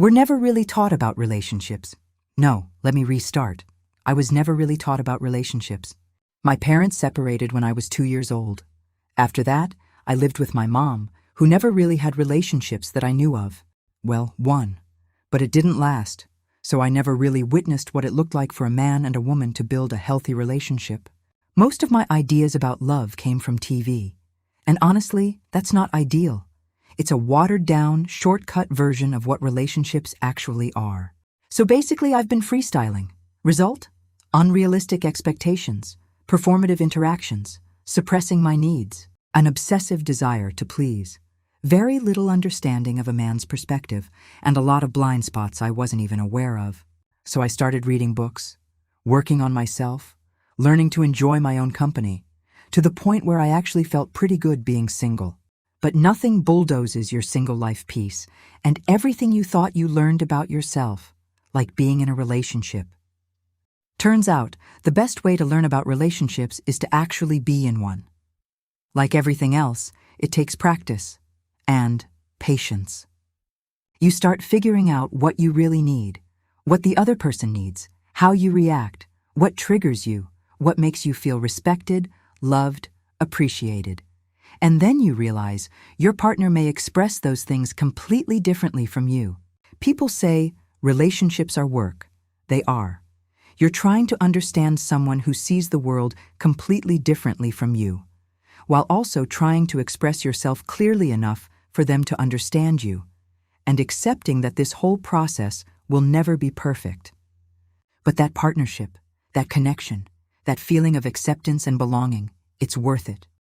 We're never really taught about relationships. No, let me restart. I was never really taught about relationships. My parents separated when I was 2 years old. After that, I lived with my mom, who never really had relationships that I knew of. Well, one. But it didn't last, so I never really witnessed what it looked like for a man and a woman to build a healthy relationship. Most of my ideas about love came from TV. And honestly, that's not ideal. It's a watered-down, shortcut version of what relationships actually are. So basically, I've been freestyling. Result? Unrealistic expectations, performative interactions, suppressing my needs, an obsessive desire to please, very little understanding of a man's perspective, and a lot of blind spots I wasn't even aware of. So I started reading books, working on myself, learning to enjoy my own company, to the point where I actually felt pretty good being single. But nothing bulldozes your single life peace and everything you thought you learned about yourself, like being in a relationship. Turns out, the best way to learn about relationships is to actually be in one. Like everything else, it takes practice and patience. You start figuring out what you really need, what the other person needs, how you react, what triggers you, what makes you feel respected, loved, appreciated. And then you realize your partner may express those things completely differently from you. People say relationships are work. They are. You're trying to understand someone who sees the world completely differently from you, while also trying to express yourself clearly enough for them to understand you, and accepting that this whole process will never be perfect. But that partnership, that connection, that feeling of acceptance and belonging, it's worth it.